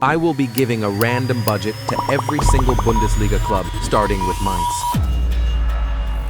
I will be giving a random budget to every single Bundesliga club, starting with Mainz.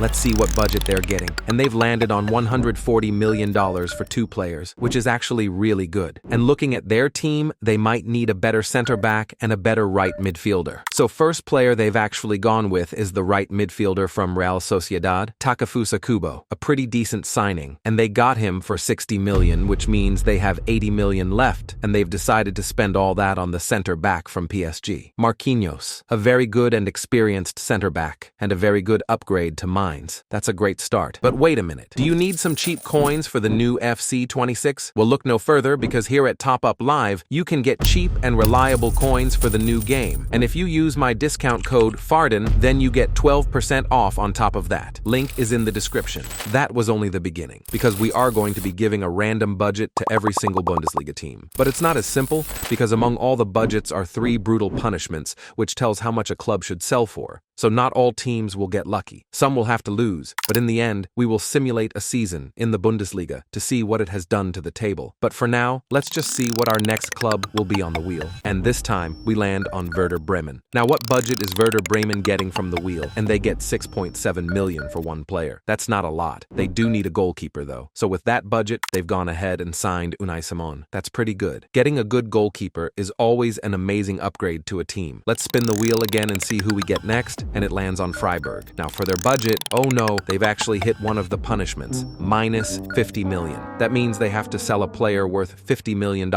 Let's see what budget they're getting. And they've landed on $140 million for 2 players, which is actually really good. And looking at their team, they might need a better center back and a better right midfielder. So first player they've actually gone with is the right midfielder from Real Sociedad, Takefusa Kubo, a pretty decent signing. And they got him for 60 million, which means they have 80 million left, and they've decided to spend all that on the center back from PSG. Marquinhos, a very good and experienced center back, and a very good upgrade to mine. That's a great start. But wait a minute. Do you need some cheap coins for the new FC 26? Well, look no further, because here at Top Up Live, you can get cheap and reliable coins for the new game. And if you use my discount code FARDEN, then you get 12% off on top of that. Link is in the description. That was only the beginning, because we are going to be giving a random budget to every single Bundesliga team. But it's not as simple, because among all the budgets are 3 brutal punishments, which tells how much a club should sell for. So not all teams will get lucky. Some will have to lose, but in the end, we will simulate a season in the Bundesliga to see what it has done to the table. But for now, let's just see what our next club will be on the wheel. And this time, we land on Werder Bremen. Now, what budget is Werder Bremen getting from the wheel? And they get 6.7 million for 1 player. That's not a lot. They do need a goalkeeper, though. So with that budget, they've gone ahead and signed Unai Simon. That's pretty good. Getting a good goalkeeper is always an amazing upgrade to a team. Let's spin the wheel again and see who we get next. And it lands on Freiburg. Now for their budget, oh no, they've actually hit one of the punishments, minus 50 million. That means they have to sell a player worth $50 million,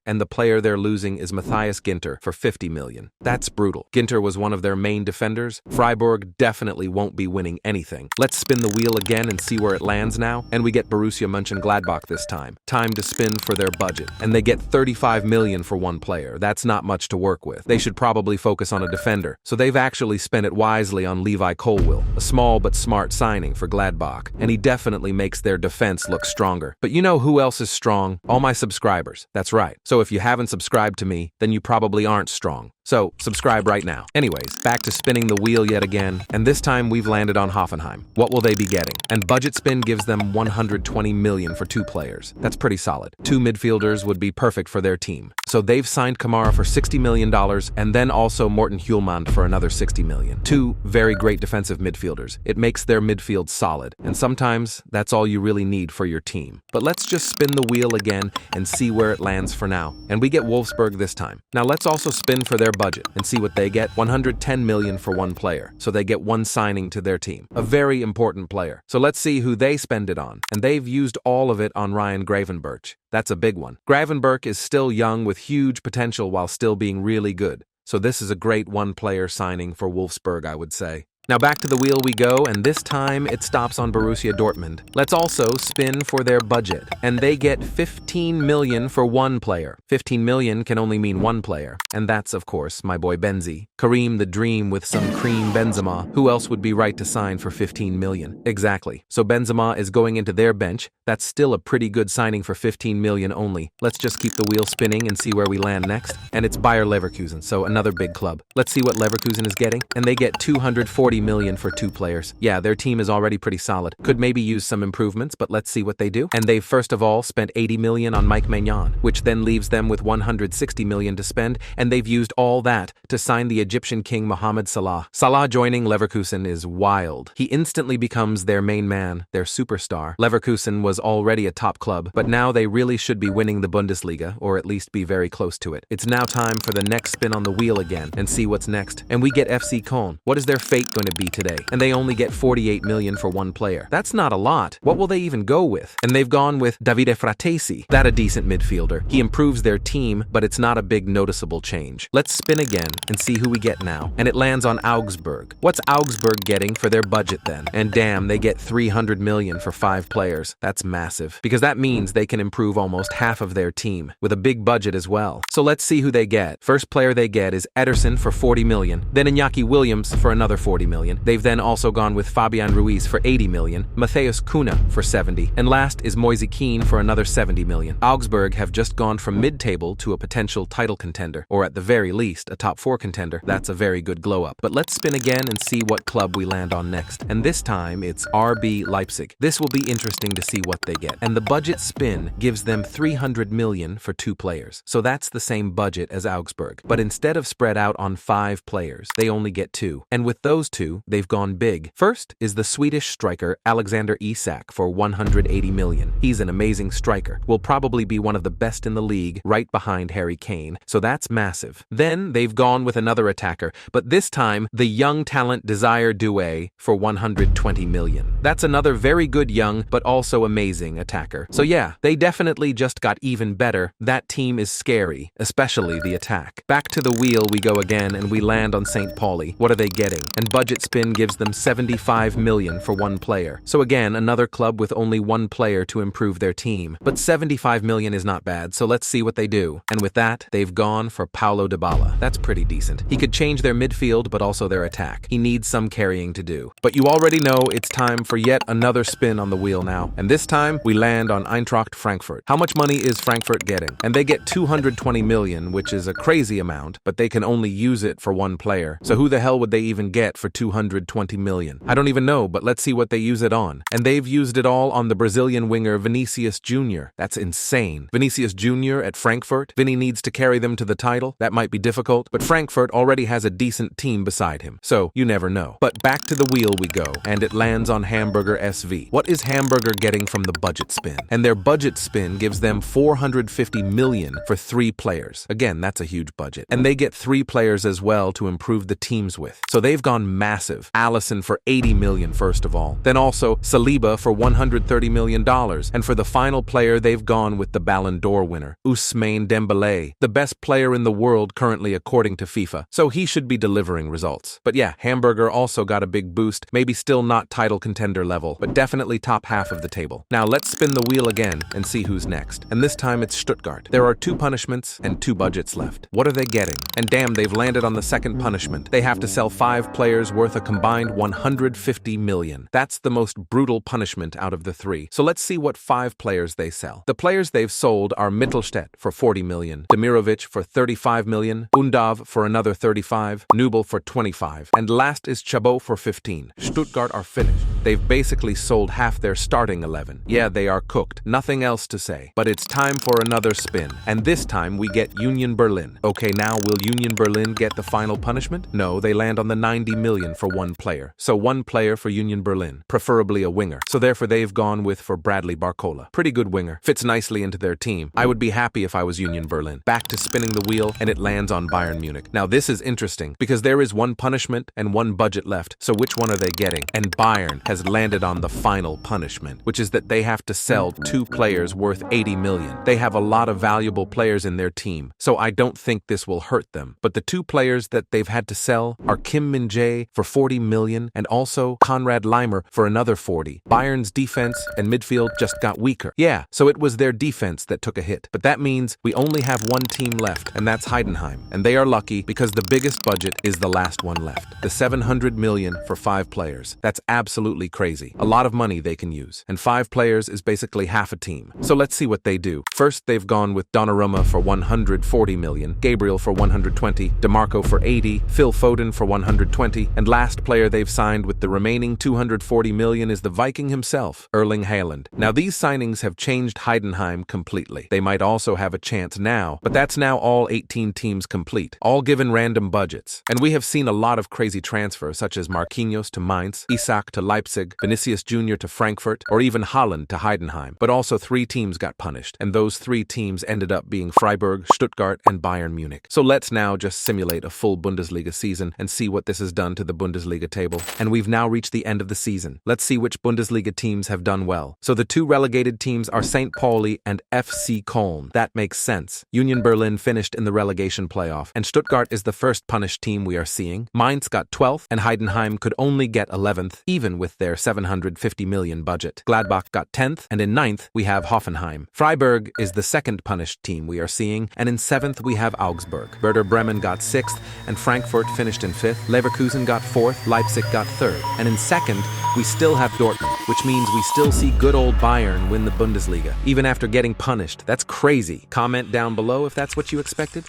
and the player they're losing is Matthias Ginter for 50 million. That's brutal. Ginter was one of their main defenders. Freiburg definitely won't be winning anything. Let's spin the wheel again and see where it lands now, and we get Borussia Mönchengladbach this time. Time to spin for their budget, and they get 35 million for 1 player. That's not much to work with. They should probably focus on a defender, so they've actually spent it wisely on Levi Colwill, a small but smart signing for Gladbach, and he definitely makes their defense look stronger. But you know who else is strong? All my subscribers. That's right. So if you haven't subscribed to me, then you probably aren't strong. So, subscribe right now. Anyways, back to spinning the wheel yet again, and this time we've landed on Hoffenheim. What will they be getting? And budget spin gives them 120 million for 2 players. That's pretty solid. 2 midfielders would be perfect for their team. So they've signed Kamara for $60 million, and then also Morten Hjulmand for another 60 million. 2 very great defensive midfielders. It makes their midfield solid, and sometimes that's all you really need for your team. But let's just spin the wheel again and see where it lands for now. And we get Wolfsburg this time. Now let's also spin for their budget and see what they get. 110 million for 1 player, so they get 1 signing to their team, a very important player. So let's see who they spend it on, and they've used all of it on Ryan Gravenberch. That's a big one. Gravenberch is still young with huge potential while still being really good, so this is a great 1 player signing for Wolfsburg, I would say. Now back to the wheel we go, and this time it stops on Borussia Dortmund. Let's also spin for their budget, and they get 15 million for 1 player. 15 million can only mean 1 player, and that's of course my boy Benzi. Kareem the Dream with some cream Benzema. Who else would be right to sign for 15 million? Exactly. So Benzema is going into their bench. That's still a pretty good signing for 15 million only. Let's just keep the wheel spinning and see where we land next. And it's Bayer Leverkusen, so another big club. Let's see what Leverkusen is getting, and they get 240 million for 2 players. Yeah, their team is already pretty solid. Could maybe use some improvements, but let's see what they do. And they've first of all spent 80 million on Mike Maignan, which then leaves them with 160 million to spend, and they've used all that to sign the Egyptian king Mohamed Salah. Salah joining Leverkusen is wild. He instantly becomes their main man, their superstar. Leverkusen was already a top club, but now they really should be winning the Bundesliga, or at least be very close to it. It's now time for the next spin on the wheel again, and see what's next. And we get FC Köln. What is their fate going to be today? And they only get 48 million for 1 player. That's not a lot. What will they even go with? And they've gone with Davide Fratesi. That a decent midfielder. He improves their team, but it's not a big noticeable change. Let's spin again and see who we get now. And it lands on Augsburg. What's Augsburg getting for their budget then? And damn, they get 300 million for 5 players. That's massive, because that means they can improve almost half of their team, with a big budget as well. So let's see who they get. First player they get is Ederson for 40 million, then Iñaki Williams for another 40 million. million. They've then also gone with Fabian Ruiz for 80 million, Matheus Cunha for 70, and last is Moise Kean for another 70 million. Augsburg have just gone from mid-table to a potential title contender, or at the very least, a top 4 contender. That's a very good glow-up. But let's spin again and see what club we land on next. And this time, it's RB Leipzig. This will be interesting to see what they get. And the budget spin gives them 300 million for 2 players. So that's the same budget as Augsburg. But instead of spread out on 5 players, they only get 2. And with those 2, they've gone big. First is the Swedish striker Alexander Isak for 180 million. He's an amazing striker. Will probably be one of the best in the league, right behind Harry Kane. So that's massive. Then they've gone with another attacker, but this time the young talent Desire Doué for 120 million. That's another very good young, but also amazing attacker. So yeah, they definitely just got even better. That team is scary, especially the attack. Back to the wheel we go again and we land on St. Pauli. What are they getting? And budget spin gives them 75 million for 1 player. So again, another club with only 1 player to improve their team. But 75 million is not bad, so let's see what they do. And with that, they've gone for Paulo Dybala. That's pretty decent. He could change their midfield, but also their attack. He needs some carrying to do. But you already know it's time for yet another spin on the wheel now. And this time, we land on Eintracht Frankfurt. How much money is Frankfurt getting? And they get 220 million, which is a crazy amount, but they can only use it for 1 player. So who the hell would they even get for 220 million? I don't even know, but let's see what they use it on. And they've used it all on the Brazilian winger Vinicius Jr. That's insane. Vinicius Jr. at Frankfurt. Vinny needs to carry them to the title. That might be difficult, but Frankfurt already has a decent team beside him. So you never know. But back to the wheel we go, and it lands on Hamburger SV. What is Hamburger getting from the budget spin? And their budget spin gives them 450 million for 3 players. Again, that's a huge budget. And they get 3 players as well to improve the teams with. So they've gone massive. Alisson for 80 million first of all. Then also Saliba for $130 million. And for the final player, they've gone with the Ballon d'Or winner, Ousmane Dembélé, the best player in the world currently according to FIFA. So he should be delivering results. But yeah, Hamburger also got a big boost, maybe still not title contender level, but definitely top half of the table. Now let's spin the wheel again and see who's next. And this time it's Stuttgart. There are 2 punishments and 2 budgets left. What are they getting? And damn, they've landed on the second punishment. They have to sell 5 players worth a combined 150 million. That's the most brutal punishment out of the 3. So let's see what 5 players they sell. The players they've sold are Mittelstädt for 40 million, Demirovic for 35 million, Undav for another 35, Nubel for 25, and last is Chabot for 15. Stuttgart are finished. They've basically sold half their starting 11. Yeah, they are cooked. Nothing else to say. But it's time for another spin. And this time we get Union Berlin. Okay, now will Union Berlin get the final punishment? No, they land on the 90 million for 1 player. So 1 player for Union Berlin, preferably a winger. So therefore they've gone with for Bradley Barcola. Pretty good winger. Fits nicely into their team. I would be happy if I was Union Berlin. Back to spinning the wheel, and it lands on Bayern Munich. Now this is interesting because there is 1 punishment and 1 budget left. So which one are they getting? And Bayern has landed on the final punishment, which is that they have to sell 2 players worth 80 million. They have a lot of valuable players in their team, so I don't think this will hurt them. But the 2 players that they've had to sell are Kim Min-jae for 40 million and also Konrad Leimer for another 40. Bayern's defense and midfield just got weaker. Yeah, so it was their defense that took a hit. But that means we only have 1 team left, and that's Heidenheim. And they are lucky because the biggest budget is the last one left. The 700 million for 5 players. That's absolutely crazy. A lot of money they can use. And 5 players is basically half a team. So let's see what they do. First, they've gone with Donnarumma for 140 million, Gabriel for 120, DeMarco for 80, Phil Foden for 120, and last player they've signed with the remaining 240 million is the Viking himself, Erling Haaland. Now these signings have changed Heidenheim completely. They might also have a chance now, but that's now all 18 teams complete, all given random budgets. And we have seen a lot of crazy transfers such as Marquinhos to Mainz, Isak to Leipzig, Vinicius Jr. to Frankfurt, or even Haaland to Heidenheim. But also 3 teams got punished, and those 3 teams ended up being Freiburg, Stuttgart, and Bayern Munich. So let's now just simulate a full Bundesliga season and see what this has done to the Bundesliga table. And we've now reached the end of the season. Let's see which Bundesliga teams have done well. So the 2 relegated teams are St. Pauli and FC Köln. That makes sense. Union Berlin finished in the relegation playoff, and Stuttgart is the first punished team we are seeing. Mainz got 12th, and Heidenheim could only get 11th, even with their 750 million budget. Gladbach got 10th, and in 9th we have Hoffenheim. Freiburg is the second punished team we are seeing, and in 7th we have Augsburg. Werder Bremen got 6th, and Frankfurt finished in 5th. Leverkusen got fourth, Leipzig got third. And in second, we still have Dortmund, which means we still see good old Bayern win the Bundesliga, even after getting punished. That's crazy. Comment down below if that's what you expected.